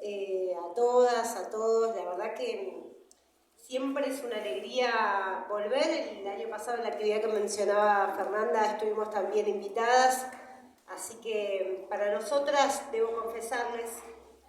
a todas, a todos. La verdad que siempre es una alegría volver. El año pasado en la actividad que mencionaba Fernanda estuvimos también invitadas, así que para nosotras, debo confesarles,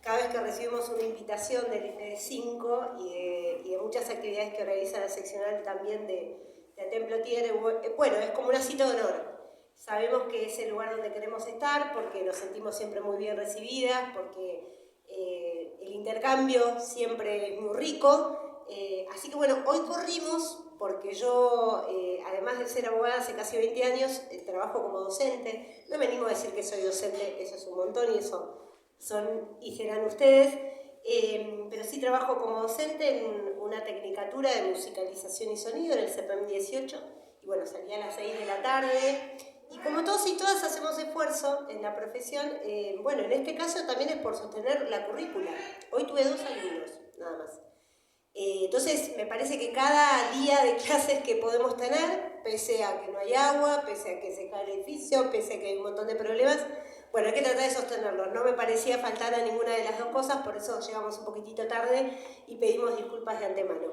cada vez que recibimos una invitación del IPD5 y de muchas actividades que organiza la seccional también de Templo Tigre, bueno, es como una cita de honor. Sabemos que es el lugar donde queremos estar porque nos sentimos siempre muy bien recibidas, porque el intercambio siempre es muy rico. Así que bueno, hoy corrimos porque yo, además de ser abogada hace casi 20 años, trabajo como docente. No me animo a decir que soy docente, eso es un montón y eso son y serán ustedes. Pero sí trabajo como docente en una tecnicatura de musicalización y sonido en el CEPEM 18. Y bueno, salía a las 6 de la tarde. Y como todos y todas hacemos esfuerzo en la profesión, bueno, en este caso también es por sostener la currícula. Hoy tuve 2 alumnos, nada más. Entonces, me parece que cada día de clases que podemos tener, pese a que no hay agua, pese a que se cae el edificio, pese a que hay un montón de problemas, bueno, hay que tratar de sostenerlos. No me parecía faltar a ninguna de las dos cosas, por eso llegamos un poquitito tarde y pedimos disculpas de antemano.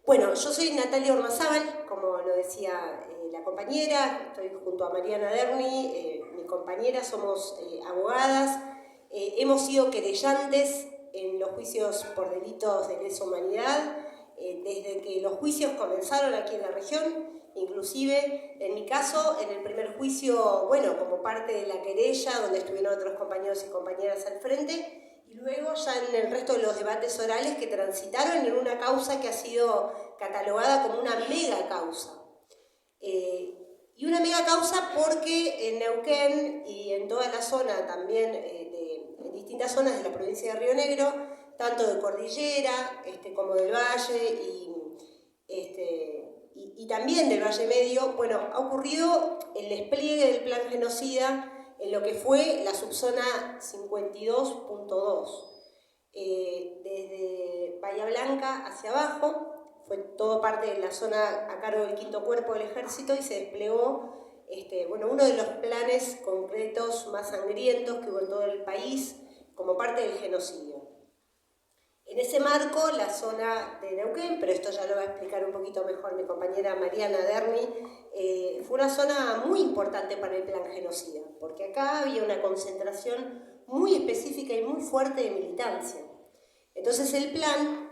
Bueno, yo soy Natalia Ormazábal, como lo decía la compañera, estoy junto a Mariana Derni, mi compañera, somos abogadas, hemos sido querellantes en los juicios por delitos de lesa humanidad, desde que los juicios comenzaron aquí en la región, inclusive en mi caso, en el primer juicio, bueno, como parte de la querella, donde estuvieron otros compañeros y compañeras al frente, y luego ya en el resto de los debates orales que transitaron en una causa que ha sido catalogada como una mega causa. Y una mega causa porque en Neuquén y en toda la zona también, en distintas zonas de la provincia de Río Negro, tanto de Cordillera como del Valle y también del Valle Medio, bueno, ha ocurrido el despliegue del plan genocida en lo que fue la subzona 52.2, desde Bahía Blanca hacia abajo. Fue todo parte de la zona a cargo del 5º Cuerpo del Ejército y se desplegó bueno, uno de los planes concretos más sangrientos que hubo en todo el país como parte del genocidio. En ese marco, la zona de Neuquén, pero esto ya lo va a explicar un poquito mejor mi compañera Mariana Derni, fue una zona muy importante para el plan genocida, porque acá había una concentración muy específica y muy fuerte de militancia. Entonces el plan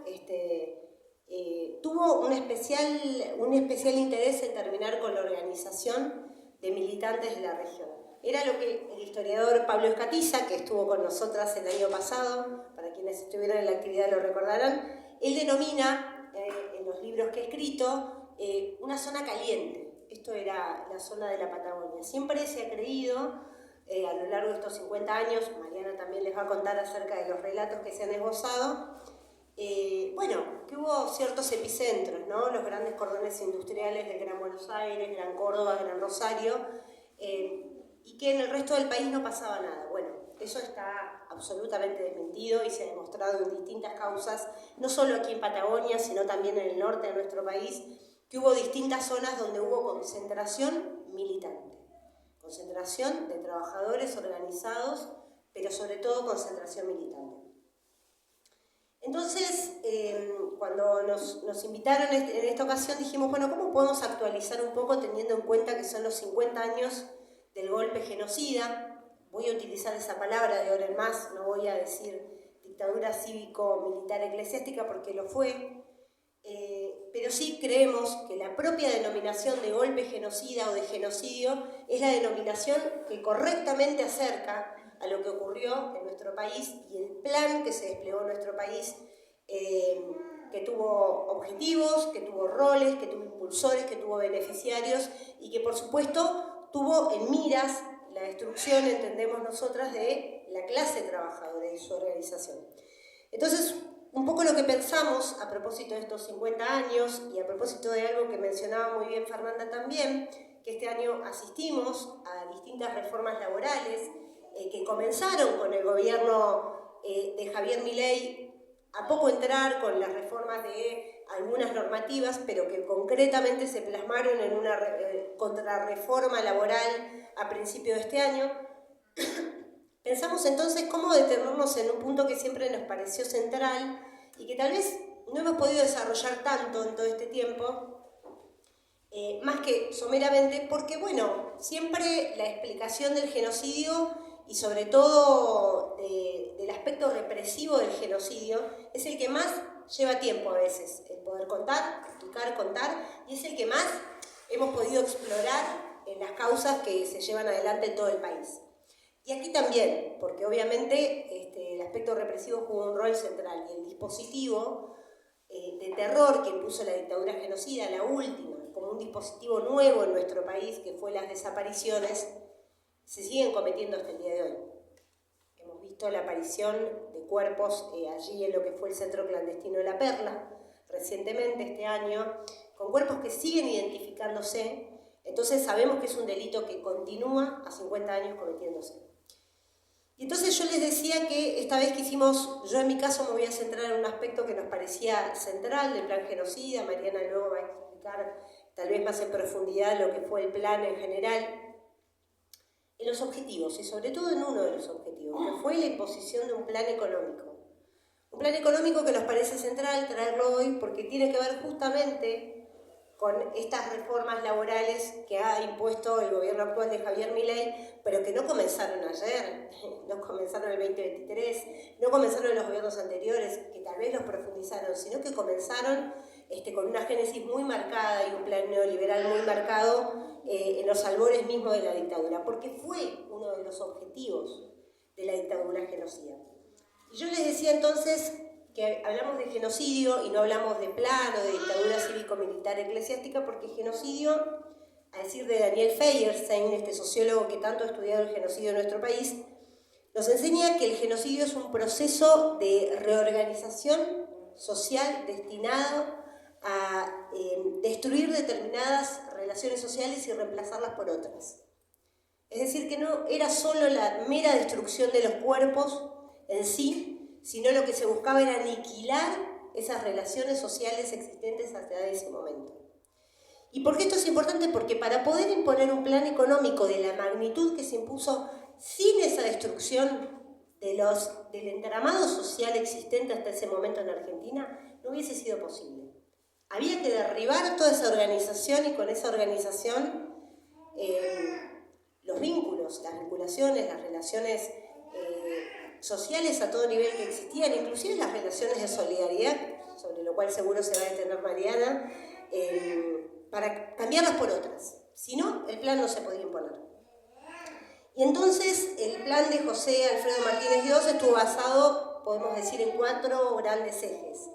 tuvo un especial interés en terminar con la organización de militantes de la región. Era lo que el historiador Pablo Escatiza, que estuvo con nosotras el año pasado, para quienes estuvieron en la actividad lo recordarán, él denomina, en los libros que ha escrito, una zona caliente. Esto era la zona de la Patagonia. Siempre se ha creído, a lo largo de estos 50 años, Mariana también les va a contar acerca de los relatos que se han esbozado, bueno, que hubo ciertos epicentros, ¿no? Los grandes cordones industriales de Gran Buenos Aires, Gran Córdoba, Gran Rosario, y que en el resto del país no pasaba nada. Bueno, eso está absolutamente desmentido y se ha demostrado en distintas causas, no solo aquí en Patagonia, sino también en el norte de nuestro país, que hubo distintas zonas donde hubo concentración militante, concentración de trabajadores organizados, pero sobre todo concentración militante. Entonces, cuando nos invitaron en esta ocasión, dijimos, bueno, ¿cómo podemos actualizar un poco teniendo en cuenta que son los 50 años del golpe genocida? Voy a utilizar esa palabra de ahora en más, no voy a decir dictadura cívico-militar eclesiástica porque lo fue, pero sí creemos que la propia denominación de golpe genocida o de genocidio es la denominación que correctamente acerca a lo que ocurrió en nuestro país y el plan que se desplegó en nuestro país, que tuvo objetivos, que tuvo roles, que tuvo impulsores, que tuvo beneficiarios y que por supuesto tuvo en miras la destrucción, entendemos nosotras, de la clase trabajadora y su organización. Entonces, un poco lo que pensamos a propósito de estos 50 años y a propósito de algo que mencionaba muy bien Fernanda también, que este año asistimos a distintas reformas laborales que comenzaron con el gobierno de Javier Milei, a poco entrar con las reformas de algunas normativas, pero que concretamente se plasmaron en una contrarreforma laboral a principios de este año. Pensamos entonces cómo detenernos en un punto que siempre nos pareció central y que tal vez no hemos podido desarrollar tanto en todo este tiempo, más que someramente, porque bueno, siempre la explicación del genocidio y sobre todo del aspecto represivo del genocidio es el que más lleva tiempo a veces, el poder contar, explicar, contar, y es el que más hemos podido explorar en las causas que se llevan adelante en todo el país. Y aquí también, porque obviamente el aspecto represivo jugó un rol central y el dispositivo de terror que impuso la dictadura genocida, la última, como un dispositivo nuevo en nuestro país, que fue las desapariciones, se siguen cometiendo hasta el día de hoy. Hemos visto la aparición de cuerpos allí en lo que fue el centro clandestino de La Perla, recientemente este año, con cuerpos que siguen identificándose, entonces sabemos que es un delito que continúa a 50 años cometiéndose. Y entonces yo les decía que esta vez que hicimos, yo en mi caso me voy a centrar en un aspecto que nos parecía central del plan genocida, Mariana luego va a explicar tal vez más en profundidad lo que fue el plan en general, en los objetivos y sobre todo en uno de los objetivos, que fue la imposición de un plan económico. Un plan económico que nos parece central traerlo hoy porque tiene que ver justamente con estas reformas laborales que ha impuesto el gobierno actual de Javier Milei, pero que no comenzaron ayer, no comenzaron el 2023, no comenzaron en los gobiernos anteriores, que tal vez los profundizaron, sino que comenzaron con una génesis muy marcada y un plan neoliberal muy marcado en los albores mismos de la dictadura, porque fue uno de los objetivos de la dictadura genocida. Y yo les decía entonces que hablamos de genocidio y no hablamos de plan o de dictadura cívico-militar eclesiástica, porque genocidio, a decir de Daniel Feierstein, este sociólogo que tanto ha estudiado el genocidio en nuestro país, nos enseña que el genocidio es un proceso de reorganización social destinado a destruir determinadas relaciones sociales y reemplazarlas por otras. Es decir, que no era solo la mera destrucción de los cuerpos en sí, sino lo que se buscaba era aniquilar esas relaciones sociales existentes hasta ese momento. ¿Y por qué esto es importante? Porque para poder imponer un plan económico de la magnitud que se impuso sin esa destrucción del entramado social existente hasta ese momento en Argentina, no hubiese sido posible. Había que derribar toda esa organización y con esa organización los vínculos, las vinculaciones, las relaciones sociales a todo nivel que existían, inclusive las relaciones de solidaridad, sobre lo cual seguro se va a detener Mariana, para cambiarlas por otras. Si no, el plan no se podía imponer. Y entonces el plan de José Alfredo Martínez Guiós estuvo basado, podemos decir, en 4 grandes ejes.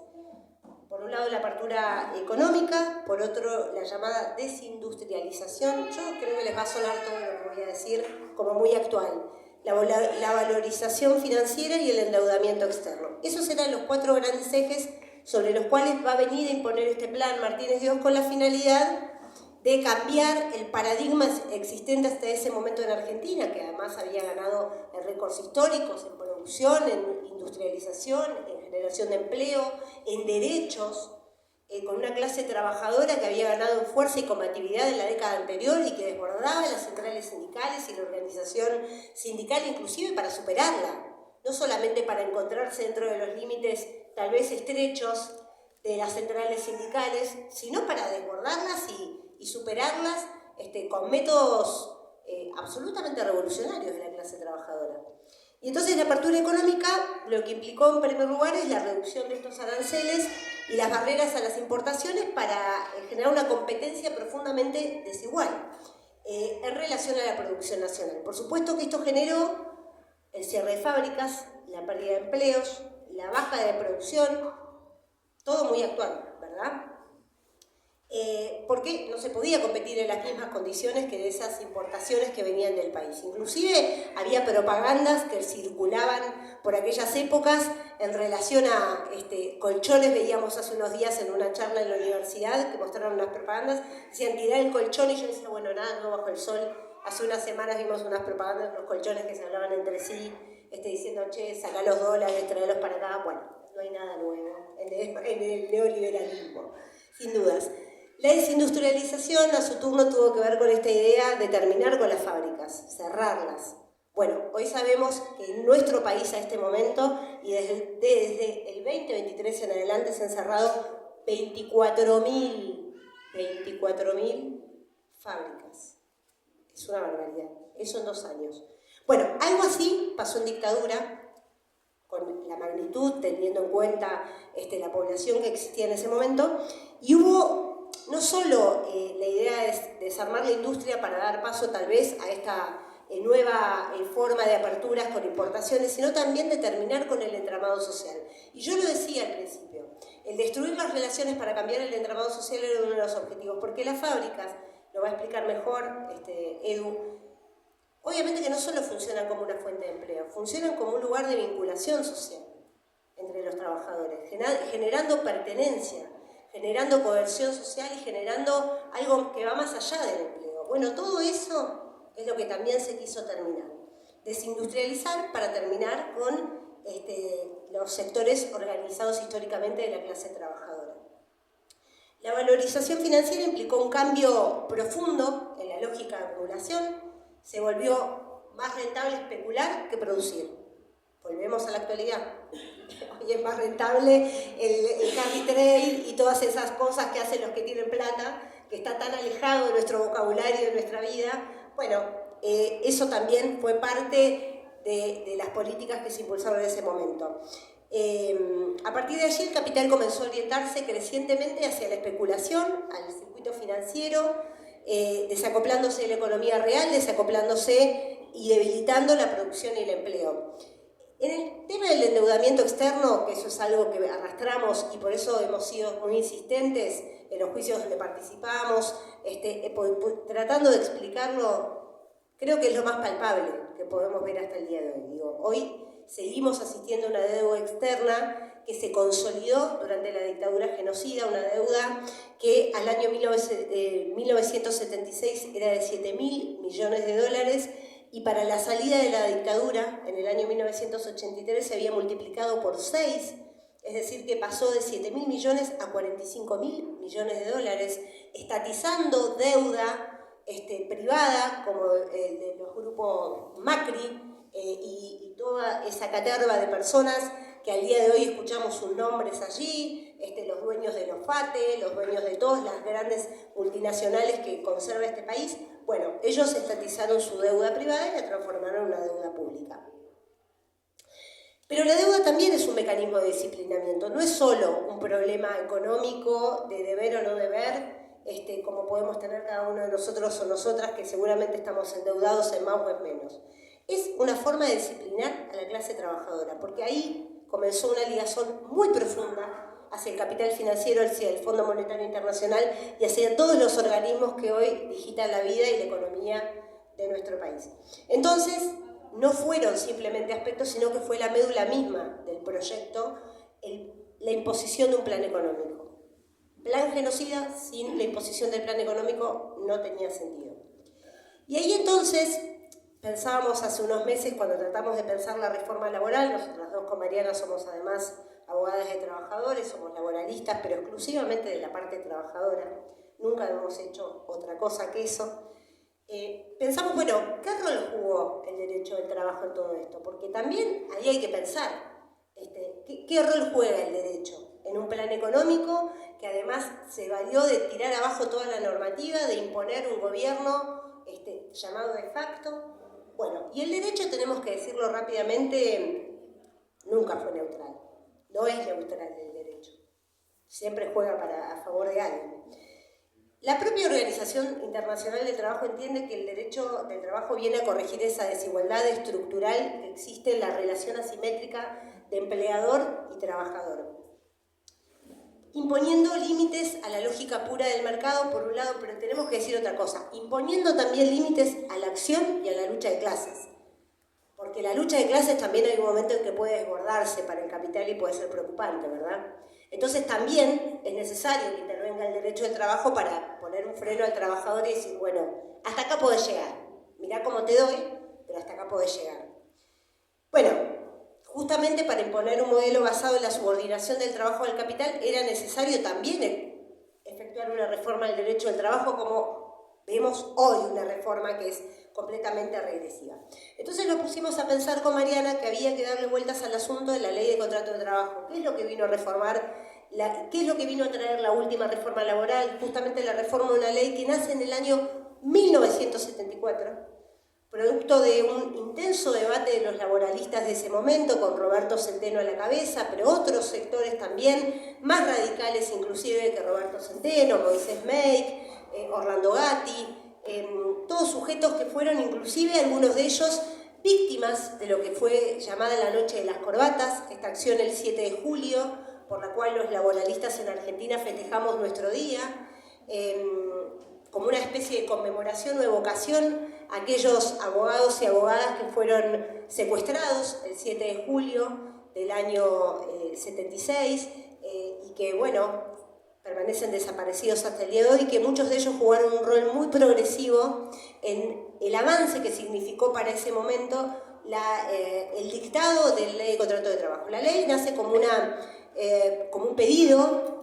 Por un lado la apertura económica, por otro la llamada desindustrialización. Yo creo que les va a sonar todo lo que voy a decir como muy actual. La valorización financiera y el endeudamiento externo. Esos eran los 4 grandes ejes sobre los cuales va a venir a imponer este plan Martínez Guiós con la finalidad de cambiar el paradigma existente hasta ese momento en Argentina, que además había ganado en récords históricos, en producción, en industrialización, en generación de empleo, en derechos, con una clase trabajadora que había ganado en fuerza y combatividad en la década anterior y que desbordaba las centrales sindicales y la organización sindical, inclusive para superarla, no solamente para encontrarse dentro de los límites tal vez estrechos de las centrales sindicales, sino para desbordarlas y superarlas con métodos absolutamente revolucionarios de la clase trabajadora. Y entonces la apertura económica lo que implicó en primer lugar es la reducción de estos aranceles y las barreras a las importaciones para generar una competencia profundamente desigual en relación a la producción nacional. Por supuesto que esto generó el cierre de fábricas, la pérdida de empleos, la baja de producción, todo muy actual, ¿verdad? Porque no se podía competir en las mismas condiciones que de esas importaciones que venían del país. Inclusive había propagandas que circulaban por aquellas épocas en relación a colchones. Veíamos hace unos días en una charla en la universidad que mostraron unas propagandas, decían tirar el colchón, y yo decía, bueno, nada, no bajo el sol. Hace unas semanas vimos unas propagandas de unos colchones que se hablaban entre sí, diciendo, che, sacá los dólares, traerlos para acá. Bueno, no hay nada nuevo en el neoliberalismo, sin dudas. La desindustrialización a su turno tuvo que ver con esta idea de terminar con las fábricas, cerrarlas, Bueno, hoy sabemos que en nuestro país a este momento, y desde el 2023 en adelante, se han cerrado 24.000 fábricas. Es una barbaridad. Eso en 2 años. Bueno, algo así pasó en dictadura, con la magnitud, teniendo en cuenta la población que existía en ese momento, y hubo no solo la idea de desarmar la industria para dar paso tal vez a esta nueva forma de aperturas con importaciones, sino también de terminar con el entramado social. Y yo lo decía al principio, el destruir las relaciones para cambiar el entramado social era uno de los objetivos, porque las fábricas, lo va a explicar mejor Edu, obviamente que no solo funcionan como una fuente de empleo, funcionan como un lugar de vinculación social entre los trabajadores, generando pertenencia, generando cohesión social y generando algo que va más allá del empleo. Bueno, todo eso es lo que también se quiso terminar. Desindustrializar para terminar con los sectores organizados históricamente de la clase trabajadora. La valorización financiera implicó un cambio profundo en la lógica de acumulación. Se volvió más rentable especular que producir. Volvemos a la actualidad. Hoy es más rentable el carry trade y todas esas cosas que hacen los que tienen plata, que está tan alejado de nuestro vocabulario, de nuestra vida. Bueno, eso también fue parte de las políticas que se impulsaron en ese momento. A partir de allí el capital comenzó a orientarse crecientemente hacia la especulación, al circuito financiero, desacoplándose de la economía real, desacoplándose y debilitando la producción y el empleo. En el tema del endeudamiento externo, que eso es algo que arrastramos y por eso hemos sido muy insistentes en los juicios donde participamos, tratando de explicarlo, creo que es lo más palpable que podemos ver hasta el día de hoy. Digo, hoy seguimos asistiendo a una deuda externa que se consolidó durante la dictadura genocida, una deuda que al año 1976 era de 7.000 millones de dólares y para la salida de la dictadura, en el año 1983, se había multiplicado por 6, es decir, que pasó de 7.000 millones a 45.000 millones de dólares, estatizando deuda privada, como el de los grupos Macri, y toda esa caterva de personas que al día de hoy escuchamos sus nombres allí, los dueños de los FATE, los dueños de todas las grandes multinacionales que conserva este país. Bueno, ellos estatizaron su deuda privada y la transformaron en una deuda pública. Pero la deuda también es un mecanismo de disciplinamiento, no es solo un problema económico de deber o no deber, como podemos tener cada uno de nosotros o nosotras, que seguramente estamos endeudados en más o en menos. Es una forma de disciplinar a la clase trabajadora, porque ahí comenzó una ligazón muy profunda hacia el capital financiero, hacia el Fondo Monetario Internacional y hacia todos los organismos que hoy digitan la vida y la economía de nuestro país. Entonces, no fueron simplemente aspectos, sino que fue la médula misma del proyecto, la imposición de un plan económico. Plan genocida sin la imposición del plan económico no tenía sentido. Y ahí entonces pensábamos hace unos meses, cuando tratamos de pensar la reforma laboral, nosotras dos con Mariana somos además abogadas de trabajadores, somos laboralistas, pero exclusivamente de la parte trabajadora, nunca hemos hecho otra cosa que eso. Pensamos, bueno, ¿qué rol jugó el derecho del trabajo en todo esto? Porque también ahí hay que pensar, ¿qué rol juega el derecho en un plan económico que además se valió de tirar abajo toda la normativa, de imponer un gobierno llamado de facto? Bueno, y el derecho, tenemos que decirlo rápidamente, nunca fue neutral. No es neutral el derecho. Siempre juega a favor de alguien. La propia Organización Internacional del Trabajo entiende que el derecho del trabajo viene a corregir esa desigualdad estructural que existe en la relación asimétrica de empleador y trabajador, imponiendo límites a la lógica pura del mercado, por un lado, pero tenemos que decir otra cosa, imponiendo también límites a la acción y a la lucha de clases. Porque la lucha de clases también hay un momento en que puede desbordarse para el capital y puede ser preocupante, ¿verdad? Entonces también es necesario que intervenga el derecho del trabajo para poner un freno al trabajador y decir, bueno, hasta acá podés llegar. Mirá cómo te doy, pero hasta acá podés llegar. Bueno, justamente para imponer un modelo basado en la subordinación del trabajo al capital era necesario también efectuar una reforma del derecho del trabajo, como vemos hoy, una reforma que es completamente regresiva. Entonces nos pusimos a pensar con Mariana que había que darle vueltas al asunto de la ley de contrato de trabajo. ¿Qué es lo que vino a reformar? ¿Qué es lo que vino a traer la última reforma laboral? Justamente la reforma de una ley que nace en el año 1974, producto de un intenso debate de los laboralistas de ese momento, con Roberto Centeno a la cabeza, pero otros sectores también, más radicales inclusive que Roberto Centeno, Moisés Meik, Orlando Gatti, todos sujetos que fueron inclusive, algunos de ellos, víctimas de lo que fue llamada la Noche de las Corbatas, esta acción el 7 de julio, por la cual los laboralistas en Argentina festejamos nuestro día, como una especie de conmemoración o evocación a aquellos abogados y abogadas que fueron secuestrados el 7 de julio del año 76 y que, bueno, permanecen desaparecidos hasta el día de hoy, que muchos de ellos jugaron un rol muy progresivo en el avance que significó para ese momento el dictado de la ley de contrato de trabajo. La ley nace como un pedido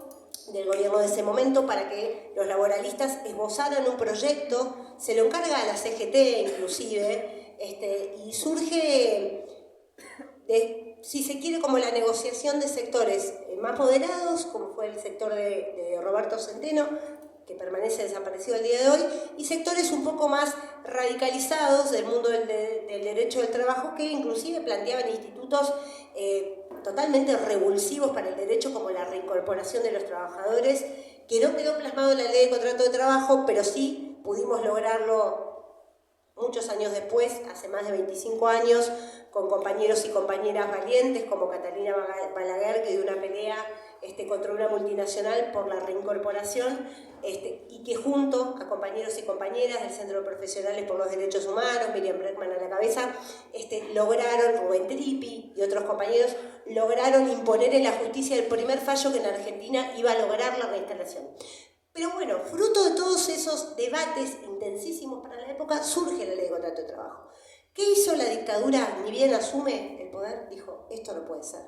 del gobierno de ese momento para que los laboralistas esbozaran un proyecto, se lo encarga a la CGT inclusive, y surge, si se quiere, como la negociación de sectores más moderados, como fue el sector de Roberto Centeno, que permanece desaparecido el día de hoy, y sectores un poco más radicalizados del mundo del derecho del trabajo, que inclusive planteaban institutos totalmente revulsivos para el derecho, como la reincorporación de los trabajadores, que no quedó plasmado en la ley de contrato de trabajo, pero sí pudimos lograrlo muchos años después, hace más de 25 años, con compañeros y compañeras valientes como Catalina Balaguer, que dio una pelea contra una multinacional por la reincorporación, y que junto a compañeros y compañeras del Centro de Profesionales por los Derechos Humanos, Miriam Bregman a la cabeza, lograron, Rubén Trippi y otros compañeros, lograron imponer en la justicia el primer fallo que en Argentina iba a lograr la reinstalación. Pero bueno, fruto de todos esos debates intensísimos para la época, surge la ley de contrato de trabajo. ¿Qué hizo la dictadura? Ni bien asume el poder, dijo, esto no puede ser.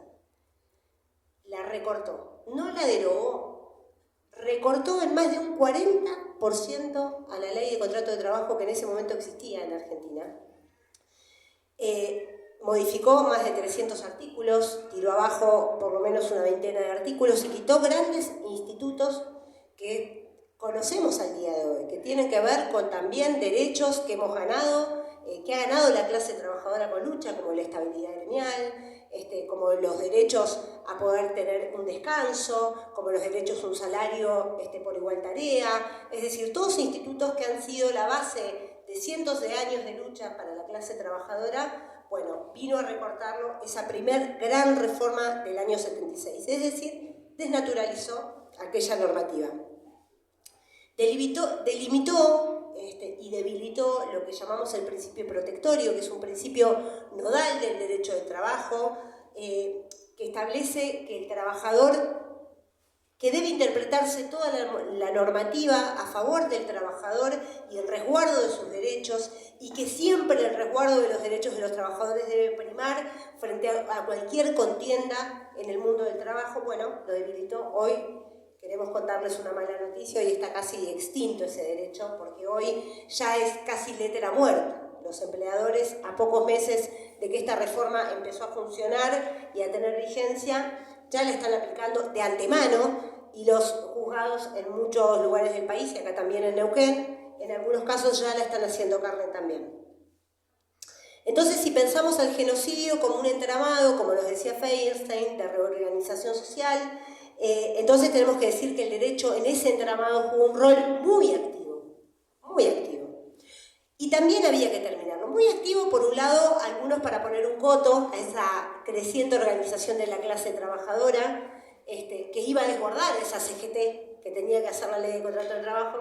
La recortó, no la derogó, recortó en más de un 40% a la ley de contrato de trabajo que en ese momento existía en Argentina. Modificó más de 300 artículos, tiró abajo por lo menos una veintena de artículos y quitó grandes institutos que conocemos al día de hoy, que tienen que ver con también derechos que hemos ganado, que ha ganado la clase trabajadora con lucha, como la estabilidad gremial, como los derechos a poder tener un descanso, como los derechos a un salario por igual tarea, es decir, todos institutos que han sido la base de cientos de años de lucha para la clase trabajadora, bueno, vino a recortarlo esa primer gran reforma del año 76, es decir, desnaturalizó aquella normativa. Delimitó y debilitó lo que llamamos el principio protectorio, que es un principio nodal del derecho del trabajo, que establece que el trabajador, que debe interpretarse toda la normativa a favor del trabajador y el resguardo de sus derechos, y que siempre el resguardo de los derechos de los trabajadores debe primar frente a cualquier contienda en el mundo del trabajo. Bueno, lo debilitó. Hoy queremos contarles una mala noticia, hoy está casi extinto ese derecho, porque hoy ya es casi letra muerta. Los empleadores, a pocos meses de que esta reforma empezó a funcionar y a tener vigencia, ya la están aplicando de antemano, y los juzgados en muchos lugares del país, y acá también en Neuquén, en algunos casos ya la están haciendo carne también. Entonces, si pensamos al genocidio como un entramado, como nos decía Feinstein, de reorganización social, entonces tenemos que decir que el derecho en ese entramado jugó un rol muy activo, muy activo. Y también había que terminarlo. Muy activo, por un lado, algunos para poner un coto a esa creciente organización de la clase trabajadora, que iba a desbordar esa CGT que tenía que hacer la ley de contrato de trabajo,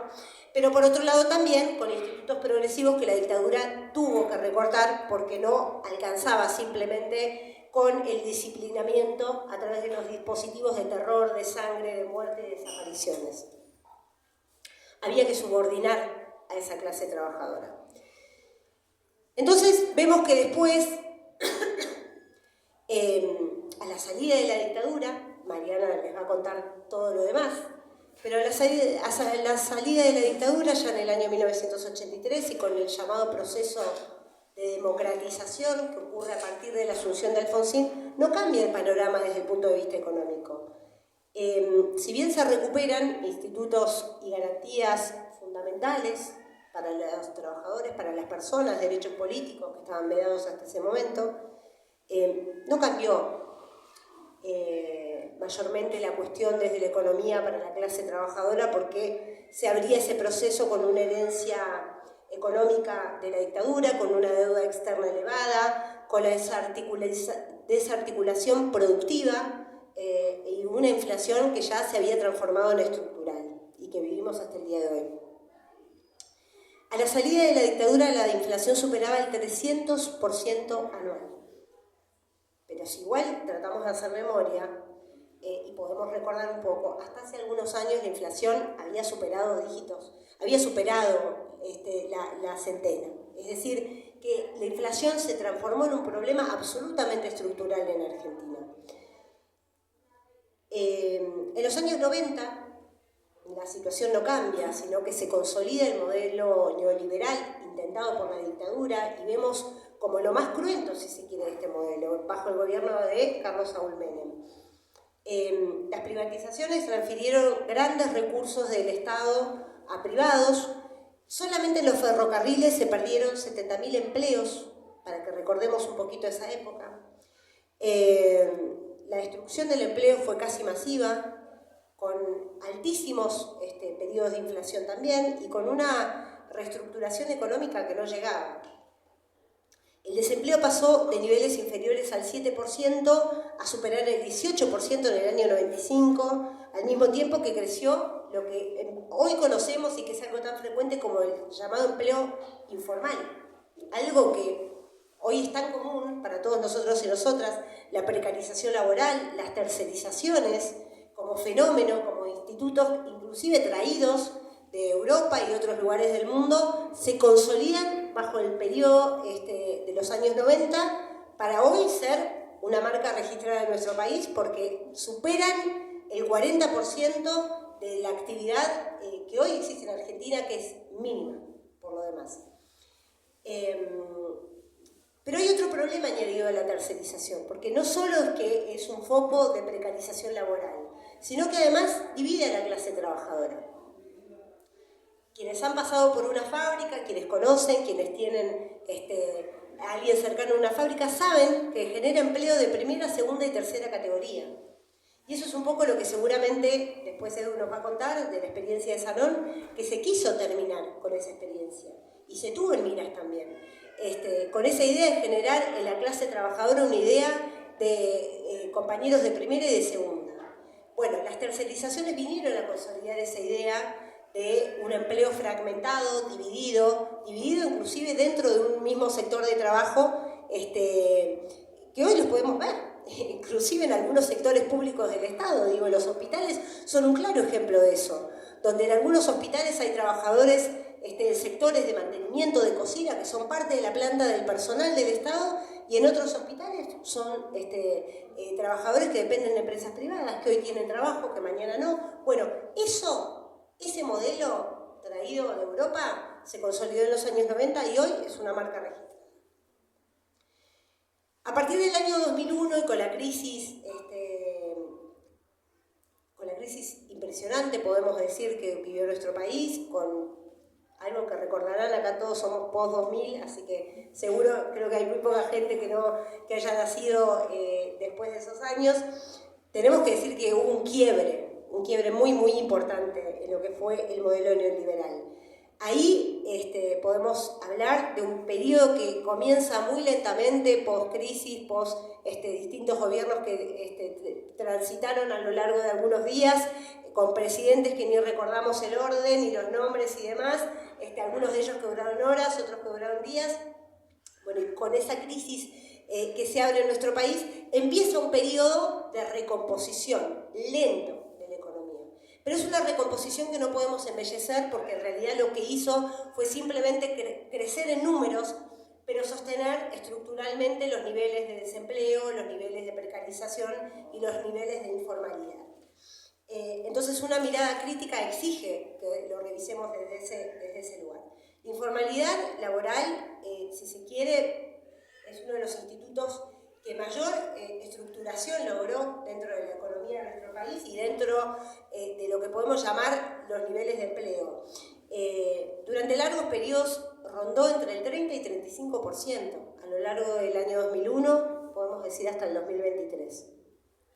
pero por otro lado también con institutos progresivos que la dictadura tuvo que recortar porque no alcanzaba simplemente con el disciplinamiento a través de los dispositivos de terror, de sangre, de muerte y de desapariciones. Había que subordinar a esa clase trabajadora. Entonces vemos que después, a la salida de la dictadura, Mariana les va a contar todo lo demás, Pero a la salida de la dictadura, ya en el año 1983, y con el llamado proceso de democratización que ocurre a partir de la asunción de Alfonsín, no cambia el panorama desde el punto de vista económico. Si bien se recuperan institutos y garantías fundamentales para los trabajadores, para las personas, derechos políticos que estaban vedados hasta ese momento, no cambió mayormente la cuestión desde la economía para la clase trabajadora, porque se abría ese proceso con una herencia económica de la dictadura, con una deuda externa elevada, con la desarticulación productiva y una inflación que ya se había transformado en estructural y que vivimos hasta el día de hoy. A la salida de la dictadura, la inflación superaba el 300% anual. Pero si igual tratamos de hacer memoria y podemos recordar un poco, hasta hace algunos años la inflación había superado dígitos, había superado la centena. Es decir, que la inflación se transformó en un problema absolutamente estructural en Argentina. En los años 90 la situación no cambia, sino que se consolida el modelo neoliberal intentado por la dictadura y vemos como lo más cruento, si se quiere, de este modelo, bajo el gobierno de Carlos Saúl Menem. Las privatizaciones transfirieron grandes recursos del Estado a privados. Solamente en los ferrocarriles se perdieron 70.000 empleos, para que recordemos un poquito esa época. La destrucción del empleo fue casi masiva, con altísimos periodos de inflación también y con una reestructuración económica que no llegaba. El desempleo pasó de niveles inferiores al 7% a superar el 18% en el año 95, al mismo tiempo que creció lo que hoy conocemos y que es algo tan frecuente como el llamado empleo informal. Algo que hoy es tan común para todos nosotros y nosotras, la precarización laboral, las tercerizaciones como fenómeno, como institutos, inclusive traídos de Europa y otros lugares del mundo, se consolidan bajo el periodo de los años 90 para hoy ser una marca registrada en nuestro país porque superan el 40% de la actividad que hoy existe en Argentina, que es mínima por lo demás. Pero hay otro problema añadido a la tercerización, porque no solo es que es un foco de precarización laboral, sino que además divide a la clase trabajadora. Quienes han pasado por una fábrica, quienes conocen, quienes tienen a alguien cercano a una fábrica, saben que genera empleo de primera, segunda y tercera categoría. Y eso es un poco lo que seguramente después Edu nos va a contar de la experiencia de Salón, que se quiso terminar con esa experiencia. Y se tuvo en miras también. Con esa idea de generar en la clase trabajadora una idea de compañeros de primera y de segunda. Bueno, las tercerizaciones vinieron a consolidar esa idea de un empleo fragmentado, dividido inclusive dentro de un mismo sector de trabajo, que hoy los podemos ver, inclusive en algunos sectores públicos del Estado. Digo, los hospitales son un claro ejemplo de eso, donde en algunos hospitales hay trabajadores de sectores de mantenimiento de cocina que son parte de la planta del personal del Estado, y en otros hospitales son trabajadores que dependen de empresas privadas, que hoy tienen trabajo, que mañana no. Bueno, ese modelo traído de Europa se consolidó en los años 90 y hoy es una marca registrada. A partir del año 2001 y con la crisis impresionante, podemos decir, que vivió nuestro país, con algo que recordarán, acá todos somos post-2000, así que seguro, creo que hay muy poca gente que haya nacido después de esos años. Tenemos que decir que hubo un quiebre muy, muy importante en lo que fue el modelo neoliberal. Ahí podemos hablar de un periodo que comienza muy lentamente, post-crisis, distintos gobiernos que transitaron a lo largo de algunos días, con presidentes que ni recordamos el orden y los nombres y demás, algunos de ellos que duraron horas, otros que duraron días. Bueno, y con esa crisis que se abre en nuestro país, empieza un periodo de recomposición lento de la economía. Pero es una recomposición que no podemos embellecer, porque en realidad lo que hizo fue simplemente crecer en números, pero sostener estructuralmente los niveles de desempleo, los niveles de precarización y los niveles de informalidad. Entonces una mirada crítica exige que lo revisemos desde ese lugar. La informalidad laboral, si se quiere, es uno de los institutos que mayor estructuración logró dentro de la economía de nuestro país y dentro de lo que podemos llamar los niveles de empleo. Durante largos periodos rondó entre el 30 y 35%, a lo largo del año 2001, podemos decir hasta el 2023.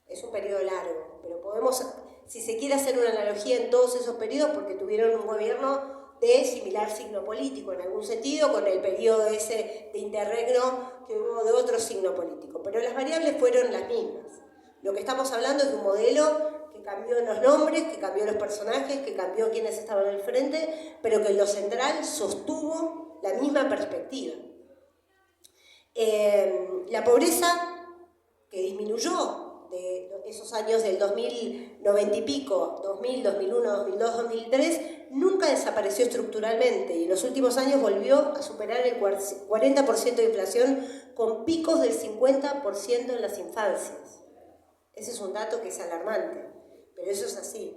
Es un periodo largo, pero podemos, si se quiere hacer una analogía en todos esos periodos, porque tuvieron un gobierno de similar signo político en algún sentido, con el periodo ese de interregno que hubo de otro signo político, pero las variables fueron las mismas. Lo que estamos hablando es de un modelo que cambió los nombres, que cambió los personajes, que cambió quienes estaban al frente, pero que en lo central sostuvo la misma perspectiva. La pobreza, que disminuyó de esos años del 2090 y pico, 2000, 2001, 2002, 2003, nunca desapareció estructuralmente y en los últimos años volvió a superar el 40% de inflación con picos del 50% en las infancias. Ese es un dato que es alarmante, pero eso es así.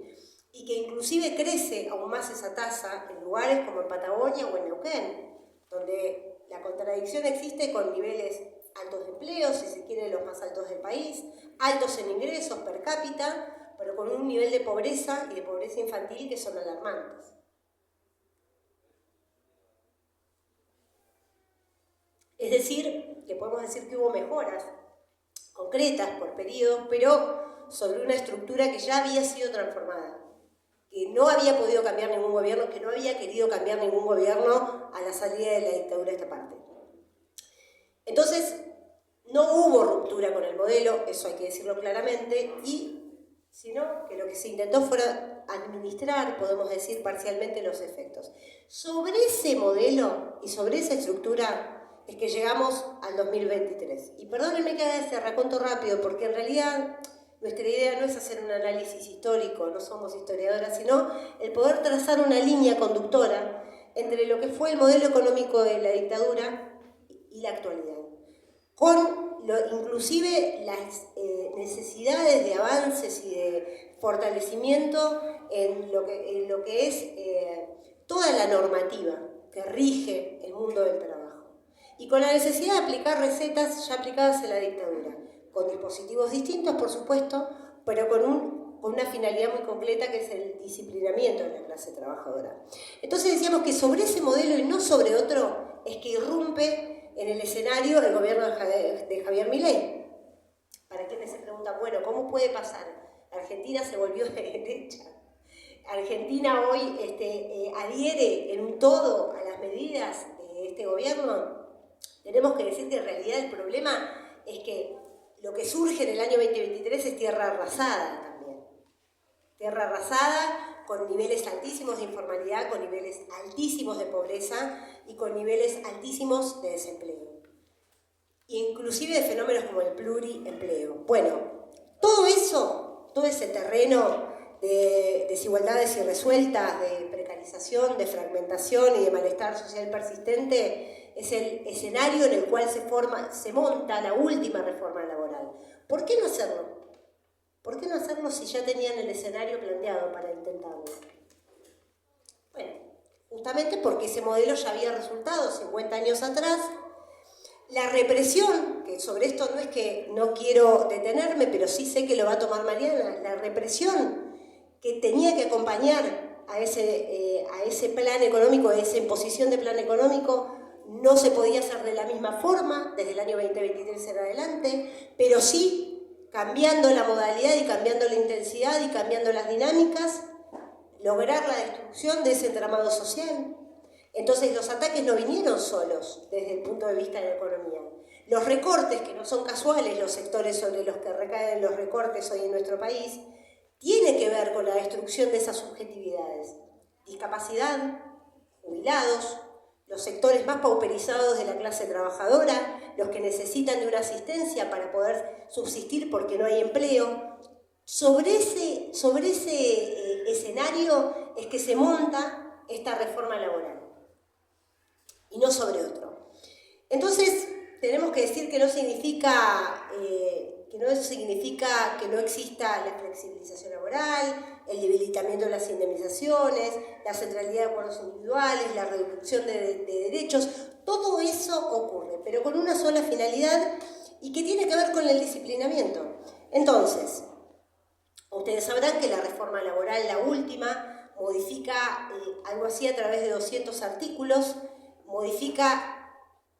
Y que inclusive crece aún más esa tasa en lugares como en Patagonia o en Neuquén, donde la contradicción existe con niveles altos de empleo, si se quiere los más altos del país, altos en ingresos per cápita, pero con un nivel de pobreza y de pobreza infantil que son alarmantes. Es decir, que podemos decir que hubo mejoras concretas por periodos, pero sobre una estructura que ya había sido transformada, que no había podido cambiar ningún gobierno, que no había querido cambiar ningún gobierno a la salida de la dictadura de esta parte. Entonces, no hubo ruptura con el modelo, eso hay que decirlo claramente, sino que lo que se intentó fuera administrar, podemos decir, parcialmente los efectos. Sobre ese modelo y sobre esa estructura es que llegamos al 2023. Y perdónenme que haga este raconto rápido, porque en realidad nuestra idea no es hacer un análisis histórico, no somos historiadoras, sino el poder trazar una línea conductora entre lo que fue el modelo económico de la dictadura y la actualidad, con inclusive las necesidades de avances y de fortalecimiento en lo que es toda la normativa que rige el mundo del trabajo. Y con la necesidad de aplicar recetas ya aplicadas en la dictadura, con dispositivos distintos, por supuesto, pero con una finalidad muy concreta que es el disciplinamiento de la clase trabajadora. Entonces decíamos que sobre ese modelo y no sobre otro es que irrumpe en el escenario el gobierno de Javier Milei. Para quienes se preguntan, bueno, ¿cómo puede pasar? Argentina se volvió de derecha. Argentina hoy adhiere en un todo a las medidas de este gobierno. Tenemos que decir que en realidad el problema es que lo que surge en el año 2023 es tierra arrasada también. Tierra arrasada con niveles altísimos de informalidad, con niveles altísimos de pobreza y con niveles altísimos de desempleo. Inclusive de fenómenos como el pluriempleo. Bueno, todo eso, todo ese terreno de desigualdades irresueltas, de precarización, de fragmentación y de malestar social persistente, es el escenario en el cual se monta la última reforma laboral. ¿Por qué no hacerlo? ¿Por qué no hacerlo si ya tenían el escenario planteado para intentarlo? Bueno, justamente porque ese modelo ya había resultado 50 años atrás. La represión, que sobre esto no es que no quiero detenerme, pero sí sé que lo va a tomar Mariana, la represión que tenía que acompañar a ese plan económico, a esa imposición de plan económico, no se podía hacer de la misma forma desde el año 2023 en adelante, pero sí cambiando la modalidad y cambiando la intensidad y cambiando las dinámicas, lograr la destrucción de ese entramado social. Entonces los ataques no vinieron solos desde el punto de vista de la economía. Los recortes, que no son casuales los sectores sobre los que recaen los recortes hoy en nuestro país, tiene que ver con la destrucción de esas subjetividades. Discapacidad, jubilados, los sectores más pauperizados de la clase trabajadora, los que necesitan de una asistencia para poder subsistir porque no hay empleo. Sobre ese escenario es que se monta esta reforma laboral y no sobre otro. Entonces, tenemos que decir que no significa que no significa que no exista la flexibilización laboral, el debilitamiento de las indemnizaciones, la centralidad de acuerdos individuales, la reducción de derechos. Todo eso ocurre, pero con una sola finalidad y que tiene que ver con el disciplinamiento. Entonces, ustedes sabrán que la reforma laboral, la última, modifica algo así a través de 200 artículos, modifica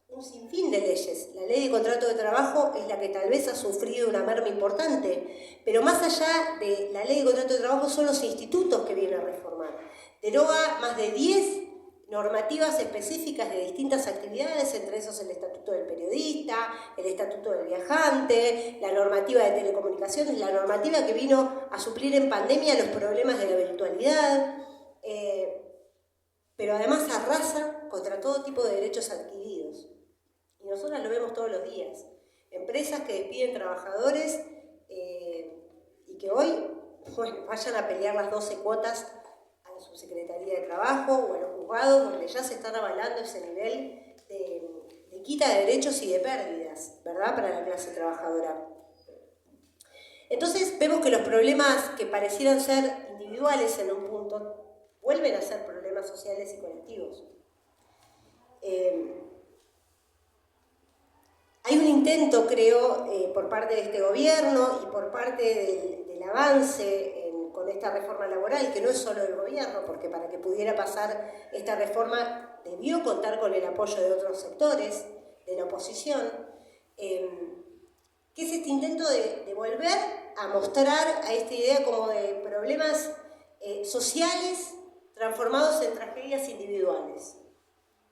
un sinfín de leyes. La ley de contrato de trabajo es la que tal vez ha sufrido una merma importante, pero más allá de la ley de contrato de trabajo son los institutos que viene a reformar. Deroga más de 10 normativas específicas de distintas actividades, entre esos el Estatuto del Periodista, el Estatuto del Viajante, la normativa de telecomunicaciones, la normativa que vino a suplir en pandemia los problemas de la virtualidad, pero además arrasa contra todo tipo de derechos adquiridos. Y nosotras lo vemos todos los días. Empresas que despiden trabajadores y que hoy vayan a pelear las 12 cuotas a la Subsecretaría de Trabajo o a los juzgados, donde ya se están avalando ese nivel de quita de derechos y de pérdidas, ¿verdad?, para la clase trabajadora. Entonces vemos que los problemas que parecieran ser individuales en un punto vuelven a ser problemas sociales y colectivos. Hay un intento, creo, por parte de este gobierno y por parte del avance con esta reforma laboral, que no es solo del gobierno, porque para que pudiera pasar esta reforma debió contar con el apoyo de otros sectores de la oposición, que es este intento de volver a mostrar a esta idea como de problemas sociales transformados en tragedias individuales.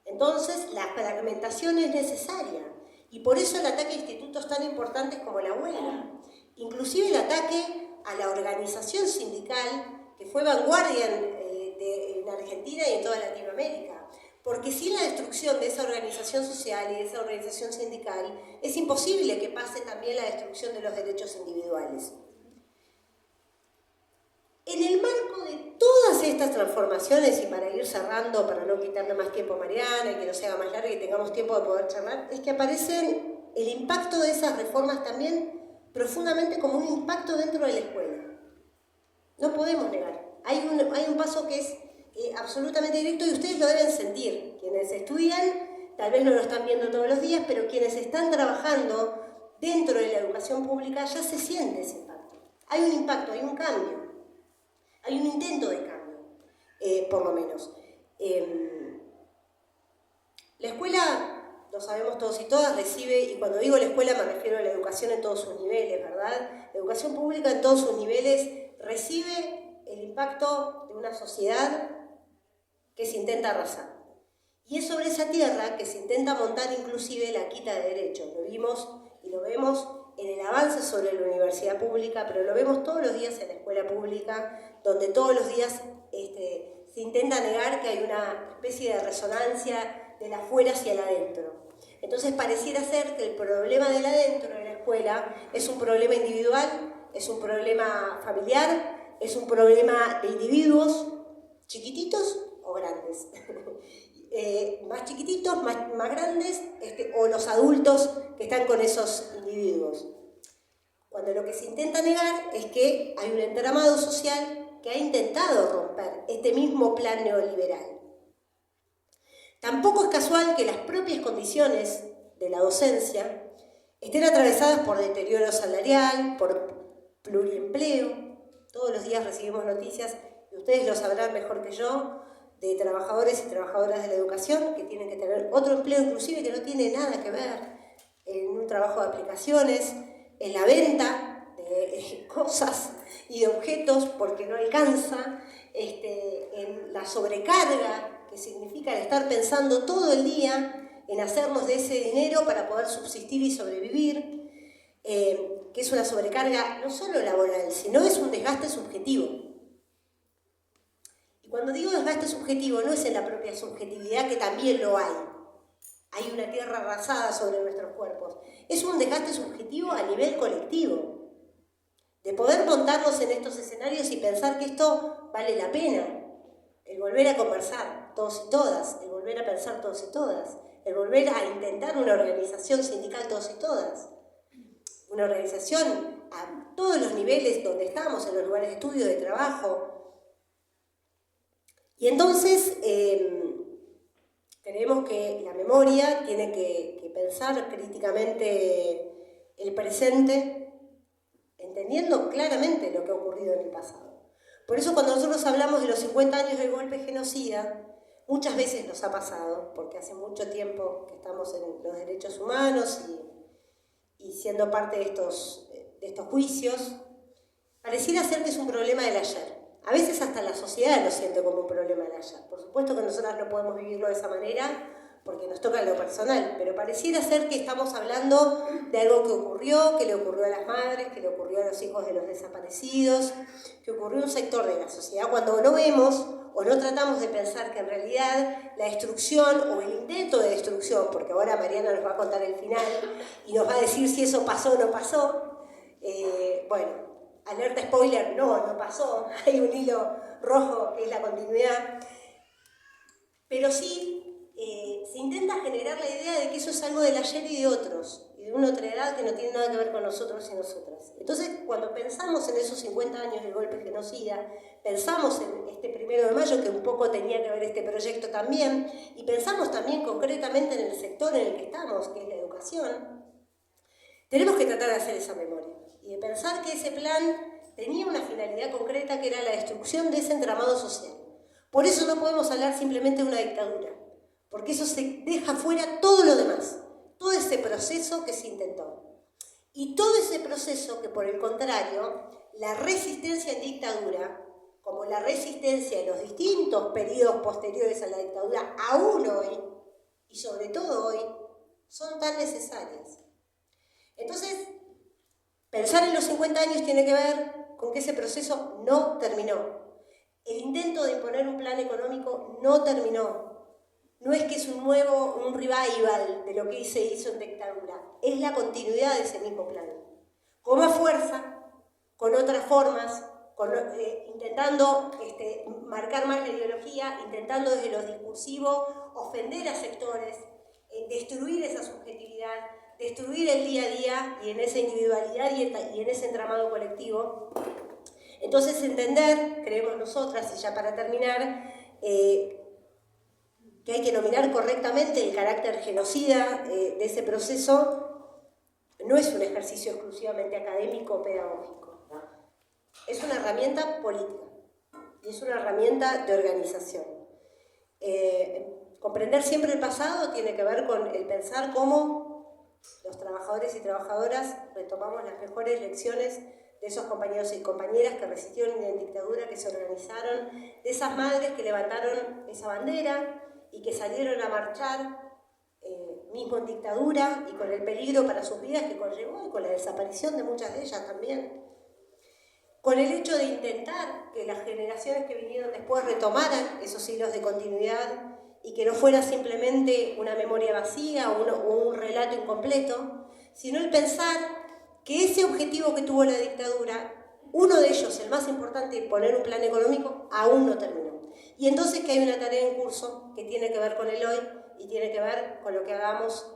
Entonces, la fragmentación es necesaria. Y por eso el ataque a institutos tan importantes como la huelga, inclusive el ataque a la organización sindical, que fue vanguardia en Argentina y en toda Latinoamérica. Porque sin la destrucción de esa organización social y de esa organización sindical, es imposible que pase también la destrucción de los derechos individuales. En el marco de todas estas transformaciones, y para ir cerrando, para no quitarle más tiempo a Mariana y que no se haga más largo y tengamos tiempo de poder charlar, es que aparecen el impacto de esas reformas también profundamente como un impacto dentro de la escuela. No podemos negar. Hay un paso que es absolutamente directo y ustedes lo deben sentir. Quienes estudian, tal vez no lo están viendo todos los días, pero quienes están trabajando dentro de la educación pública ya se siente ese impacto. Hay un impacto, hay un cambio. Hay un intento de cambio, por lo menos. La escuela, lo sabemos todos y todas, recibe, y cuando digo la escuela me refiero a la educación en todos sus niveles, ¿verdad? La educación pública en todos sus niveles recibe el impacto de una sociedad que se intenta arrasar. Y es sobre esa tierra que se intenta montar inclusive la quita de derechos. Lo vimos y lo vemos en el avance sobre la universidad pública, pero lo vemos todos los días en la escuela pública, donde todos los días se intenta negar que hay una especie de resonancia del afuera hacia el adentro. Entonces pareciera ser que el problema del adentro de la escuela es un problema individual, es un problema familiar, es un problema de individuos chiquititos o grandes. Más chiquititos, más grandes, o los adultos que están con esos individuos. Cuando lo que se intenta negar es que hay un entramado social que ha intentado romper este mismo plan neoliberal. Tampoco es casual que las propias condiciones de la docencia estén atravesadas por deterioro salarial, por pluriempleo. Todos los días recibimos noticias, y ustedes lo sabrán mejor que yo, de trabajadores y trabajadoras de la educación que tienen que tener otro empleo, inclusive que no tiene nada que ver en un trabajo de aplicaciones, en la venta de cosas y de objetos porque no alcanza, en la sobrecarga que significa el estar pensando todo el día en hacernos de ese dinero para poder subsistir y sobrevivir, que es una sobrecarga no solo laboral, sino es un desgaste subjetivo. Cuando digo desgaste subjetivo, no es en la propia subjetividad, que también lo hay. Hay una tierra arrasada sobre nuestros cuerpos. Es un desgaste subjetivo a nivel colectivo. De poder montarnos en estos escenarios y pensar que esto vale la pena. El volver a conversar todos y todas, el volver a pensar todos y todas, el volver a intentar una organización sindical todos y todas. una organización a todos los niveles donde estamos, en los lugares de estudio, de trabajo. Y entonces creemos que la memoria tiene que pensar críticamente el presente, entendiendo claramente lo que ha ocurrido en el pasado. Por eso cuando nosotros hablamos de los 50 años del golpe genocida, muchas veces nos ha pasado, porque hace mucho tiempo que estamos en los derechos humanos y siendo parte de estos juicios, pareciera ser que es un problema del ayer. A veces hasta la sociedad lo siente como un problema del ayer. Por supuesto que nosotras no podemos vivirlo de esa manera porque nos toca lo personal, pero pareciera ser que estamos hablando de algo que ocurrió, que le ocurrió a las madres, que le ocurrió a los hijos de los desaparecidos, que ocurrió a un sector de la sociedad, cuando no vemos o no tratamos de pensar que en realidad la destrucción o el intento de destrucción, porque ahora Mariana nos va a contar el final y nos va a decir si eso pasó o no pasó, bueno, alerta spoiler, no pasó, hay un hilo rojo que es la continuidad, pero sí se intenta generar la idea de que eso es algo del ayer y de otros, y de una otra edad que no tiene nada que ver con nosotros y nosotras. Entonces, cuando pensamos en esos 50 años del golpe genocida, pensamos en este 1 de mayo, que un poco tenía que ver este proyecto también, y pensamos también concretamente en el sector en el que estamos, que es la educación, tenemos que tratar de hacer esa memoria y de pensar que ese plan tenía una finalidad concreta que era la destrucción de ese entramado social. Por eso no podemos hablar simplemente de una dictadura, porque eso se deja fuera todo lo demás, todo ese proceso que se intentó. Y todo ese proceso que, por el contrario, la resistencia en dictadura, como la resistencia en los distintos periodos posteriores a la dictadura, aún hoy, y sobre todo hoy, son tan necesarias. Entonces, pensar en los 50 años tiene que ver con que ese proceso no terminó. El intento de imponer un plan económico no terminó. No es que es un revival de lo que se hizo en dictadura, es la continuidad de ese mismo plan. Con más fuerza, con otras formas, intentando marcar más la ideología, intentando desde lo discursivo ofender a sectores, destruir esa subjetividad, destruir el día a día y en esa individualidad y en ese entramado colectivo. Entonces entender, creemos nosotras, y ya para terminar, que hay que nominar correctamente el carácter genocida de ese proceso, no es un ejercicio exclusivamente académico o pedagógico. Es una herramienta política y es una herramienta de organización. Comprender siempre el pasado tiene que ver con el pensar cómo los trabajadores y trabajadoras retomamos las mejores lecciones de esos compañeros y compañeras que resistieron en dictadura, que se organizaron, de esas madres que levantaron esa bandera y que salieron a marchar mismo en dictadura y con el peligro para sus vidas que conllevó y con la desaparición de muchas de ellas también. Con el hecho de intentar que las generaciones que vinieron después retomaran esos hilos de continuidad y que no fuera simplemente una memoria vacía o un relato incompleto, sino el pensar que ese objetivo que tuvo la dictadura, uno de ellos, el más importante, poner un plan económico, aún no terminó. Y entonces que hay una tarea en curso que tiene que ver con el hoy y tiene que ver con lo que hagamos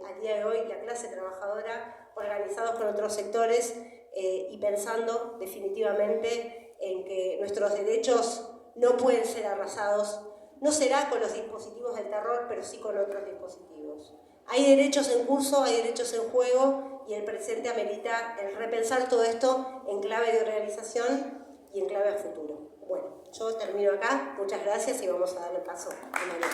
al día de hoy, la clase trabajadora, organizados con otros sectores y pensando definitivamente en que nuestros derechos no pueden ser arrasados. No será con los dispositivos del terror, pero sí con otros dispositivos. Hay derechos en curso, hay derechos en juego y el presente amerita el repensar todo esto en clave de organización y en clave a futuro. Bueno, yo termino acá. Muchas gracias y vamos a darle paso a María.